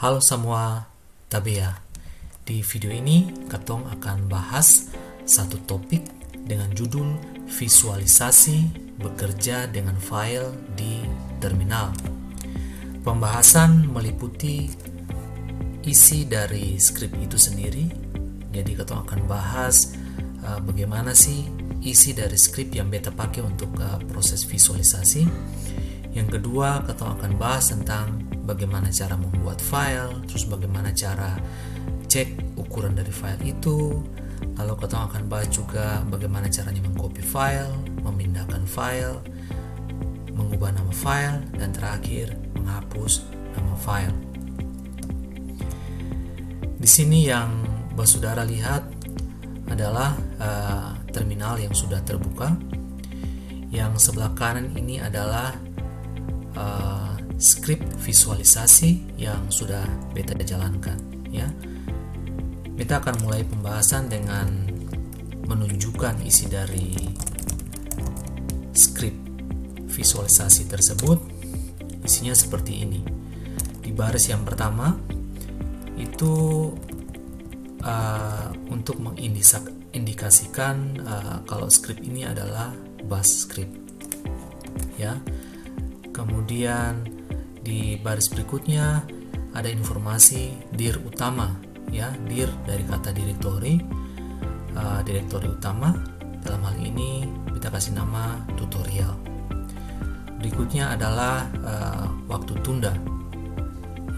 Halo semua, Tabea. Di video ini, Katong akan bahas satu topik dengan judul visualisasi bekerja dengan file di terminal. Pembahasan meliputi isi dari skrip itu sendiri. Jadi Katong akan bahas bagaimana sih isi dari skrip yang beta pakai untuk proses visualisasi. Yang kedua, Katong akan bahas tentang bagaimana cara membuat file, terus bagaimana cara cek ukuran dari file itu. Lalu Katong akan bahas juga bagaimana caranya mengcopy file, memindahkan file, mengubah nama file, dan terakhir menghapus nama file. Di sini yang saudara lihat adalah terminal yang sudah terbuka. Yang sebelah kanan ini adalah skrip visualisasi yang sudah beta jalankan, ya. Beta akan mulai pembahasan dengan menunjukkan isi dari skrip visualisasi tersebut. Isinya seperti ini. Di baris yang pertama itu untuk mengindikasikan kalau skrip ini adalah bash script, ya. Kemudian di baris berikutnya ada informasi dir utama, ya, dir dari kata direktori, direktori utama. Dalam hal ini kita kasih nama tutorial. Berikutnya adalah waktu tunda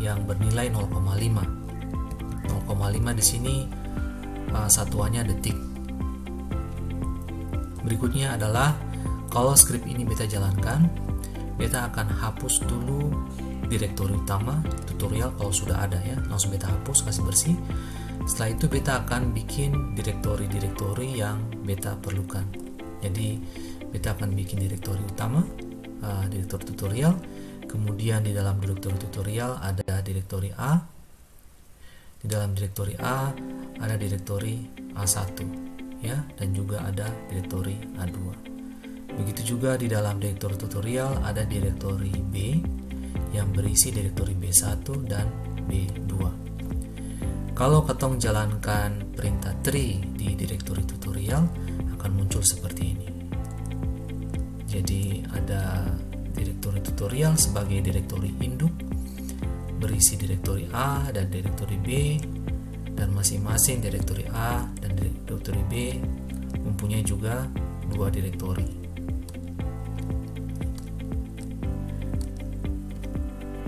yang bernilai 0,5. 0,5 di sini satuannya detik. Berikutnya adalah kalau skrip ini beta jalankan, beta akan hapus dulu direktori utama tutorial kalau sudah ada, ya, langsung beta hapus, kasih bersih. Setelah itu beta akan bikin direktori-direktori yang beta perlukan. Jadi beta akan bikin direktori utama, direktori tutorial, kemudian di dalam direktori tutorial ada direktori A, di dalam direktori A ada direktori A1, ya, dan juga ada direktori A2. Begitu juga di dalam direktori tutorial ada direktori B yang berisi direktori B1 dan B2. Kalau Katong jalankan perintah tree di direktori tutorial akan muncul seperti ini. Jadi ada direktori tutorial sebagai direktori induk berisi direktori A dan direktori B, dan masing-masing direktori A dan direktori B mempunyai juga dua direktori.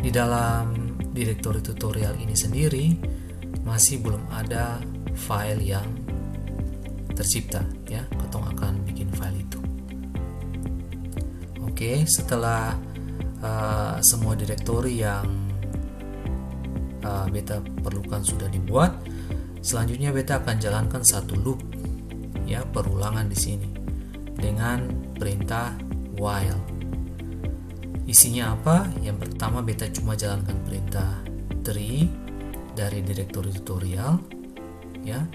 Di dalam direktori tutorial ini sendiri masih belum ada file yang tercipta, ya. Katong akan bikin file itu. Oke, setelah semua direktori yang beta perlukan sudah dibuat, selanjutnya beta akan jalankan satu loop, ya, perulangan di sini dengan perintah while. Isinya apa? Yang pertama beta cuma jalankan perintah tree dari direktori tutorial, ya.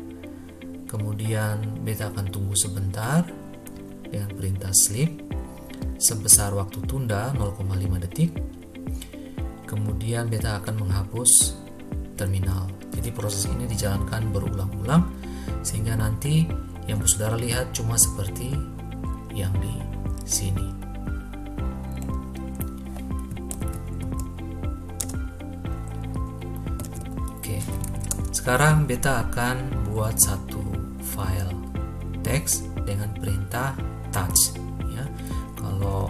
Kemudian beta akan tunggu sebentar dengan perintah sleep sebesar waktu tunda 0,5 detik. Kemudian beta akan menghapus terminal. Jadi proses ini dijalankan berulang-ulang sehingga nanti yang saudara lihat cuma seperti yang di sini. Sekarang beta akan buat satu file teks dengan perintah touch, ya. Kalau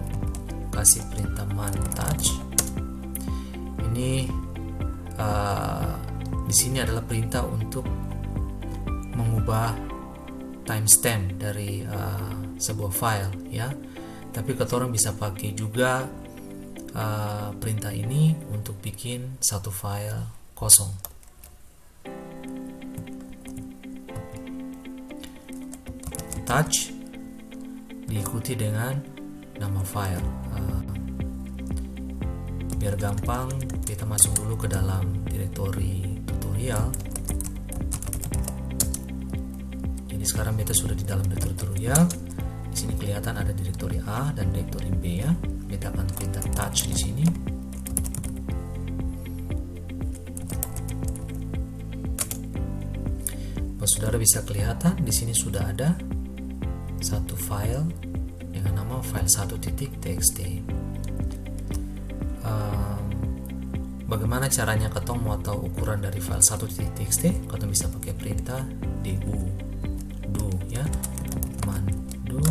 kasih perintah man touch, ini di sini adalah perintah untuk mengubah timestamp dari sebuah file, ya. Tapi kita bisa pakai juga perintah ini untuk bikin satu file kosong. Touch diikuti dengan nama file. Biar gampang, kita masuk dulu ke dalam direktori tutorial. Jadi sekarang beta sudah di dalam direktori tutorial. Di sini kelihatan ada direktori A dan direktori B, ya. Beta akan perintah touch di sini. Saudara bisa kelihatan di sini sudah ada satu file dengan nama file 1.txt. Bagaimana caranya ketong mau tahu ukuran dari file 1.txt? Ketong bisa pakai perintah do ya, man do.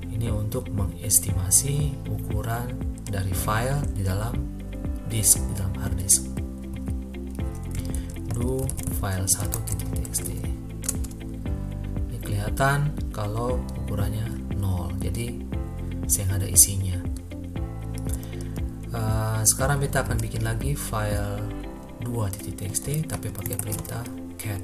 Ini untuk mengestimasi ukuran dari file di dalam disk, di dalam hard disk. Do file 1.txt. Ini kelihatan kalau ukurannya 0, jadi saya ada isinya. Sekarang kita akan bikin lagi file 2.txt tapi pakai perintah cat.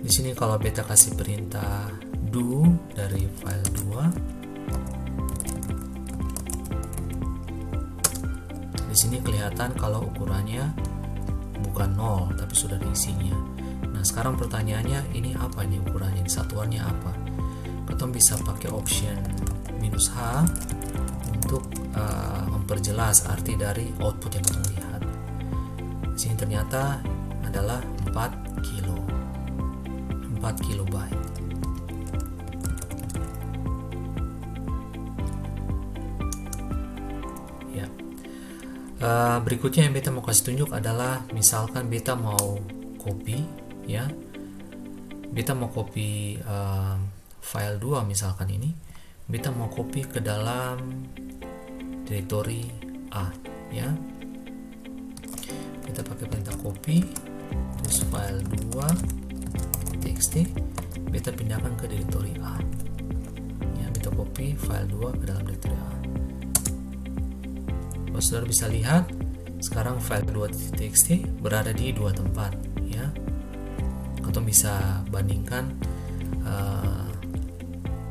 Di sini kalau beta kasih perintah do dari file 2, di sini kelihatan kalau ukurannya bukan 0 tapi sudah diisinya. Nah, sekarang pertanyaannya, ini apa nih ukurannya, satuannya apa? Kita bisa pakai option -H untuk memperjelas arti dari output yang kita lihat. Di sini ternyata adalah 4 kilobyte. Ya. Berikutnya yang beta mau kasih tunjuk adalah misalkan beta mau copy, ya, beta mau copy file 2 misalkan ini, beta mau copy ke dalam direktori A, ya. Kita pakai perintah copy, terus file 2.txt, beta pindahkan ke direktori A, ya. Beta copy file 2 ke dalam direktori A. Saudara bisa lihat sekarang file 2.txt berada di dua tempat, ya. Kita bisa bandingkan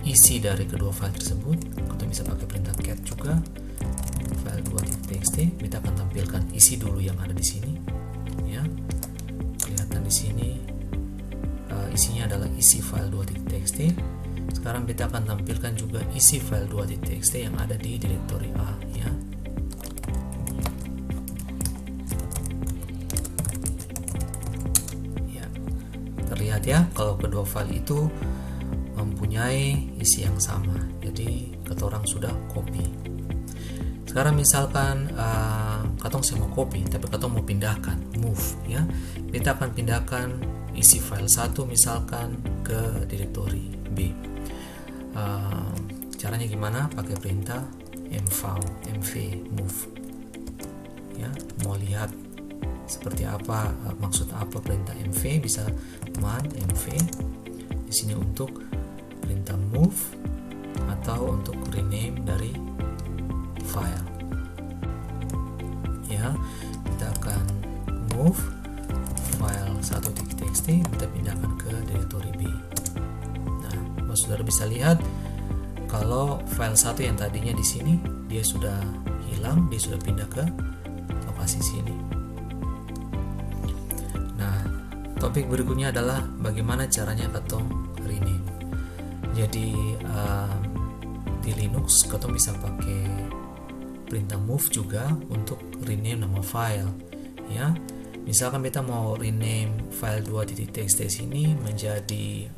isi dari kedua file tersebut. Kita bisa pakai perintah cat juga. File 2.txt, kita akan tampilkan isi dulu yang ada di sini, ya. Kelihatan di sini isinya adalah isi file 2.txt. Sekarang kita akan tampilkan juga isi file 2.txt yang ada di direktori A, ya. Terlihat ya kalau kedua file itu mempunyai isi yang sama, jadi ketorang sudah copy. Sekarang misalkan katong saya mau copy tapi katong mau pindahkan, move, ya. Kita akan pindahkan isi file 1 misalkan ke direktori B. Caranya gimana? Pakai perintah mv move, ya. Mau lihat seperti apa, maksud apa perintah mv, bisa man mv. Di sini untuk perintah move atau untuk rename dari file, ya. Kita akan move file 1.txt, kita pindahkan ke direktori B. Nah, saudara bisa lihat kalau file 1 yang tadinya di sini dia sudah hilang, dia sudah pindah ke lokasi sini. Topik berikutnya adalah bagaimana caranya ketong rename. Jadi di Linux ketong bisa pakai perintah move juga untuk rename nama file, ya. Misalkan kita mau rename file 2.txt ini menjadi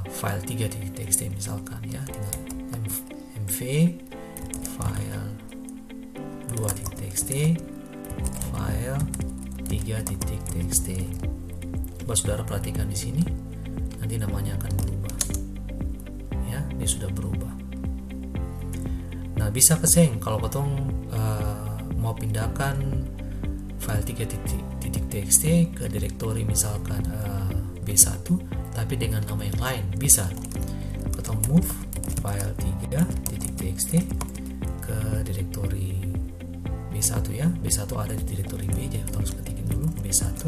file 3.txt misalkan, ya. Tinggal mv file 2.txt file 3.txt. Coba saudara perhatikan di sini, nanti namanya akan berubah, ya. Dia sudah berubah. Nah, bisa keseng kalau ketong mau pindahkan file 3.txt ke direktori misalkan B1 tapi dengan nama yang lain, bisa. Ketong move file 3.txt ke direktori B1, ya. B1 ada di direktori B, jadi kita harus ketikin dulu B1,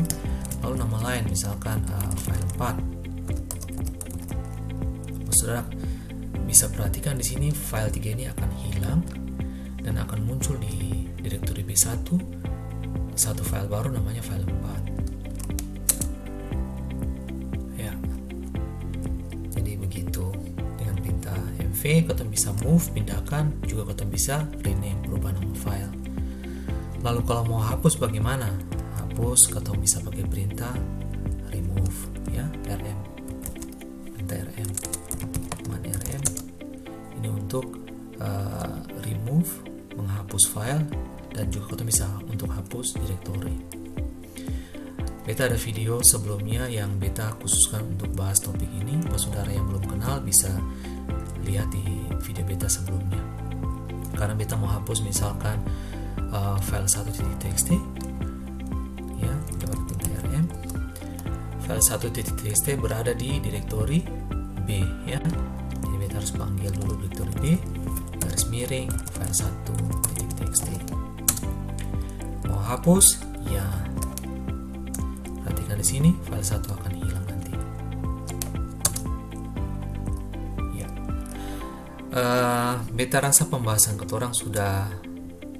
lalu nama lain misalkan file 4. Saudara bisa perhatikan di sini file 3 ini akan hilang dan akan muncul di direktori B1 satu file baru namanya file 4, ya. Jadi begitu dengan perintah mv V, kalian bisa move, pindahkan, juga kalian bisa rename, berubah nama file. Lalu kalau mau hapus bagaimana? Hapus kalian bisa pakai perintah remove ya, rm, perintah rm, command rm ini untuk remove, menghapus file, dan juga kalian bisa untuk hapus direktori. Beta ada video sebelumnya yang beta khususkan untuk bahas topik ini. Buat saudara yang belum kenal bisa lihat di video beta sebelumnya. Karena beta mau hapus misalkan file 1.txt ya, kita pakai perintah rm. File 1.txt berada di direktori B ya. Jadi beta harus panggil dulu direktori B, garis miring file 1.txt. Mau hapus ya, perhatikan di sini file 1 akan hilang nanti ya. Beta rasa pembahasan ketorang sudah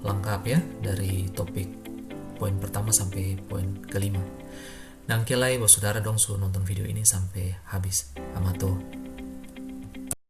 lengkap ya, dari topik poin pertama sampai poin kelima. Nangkelai bos saudara dong suruh nonton video ini sampai habis. Amato.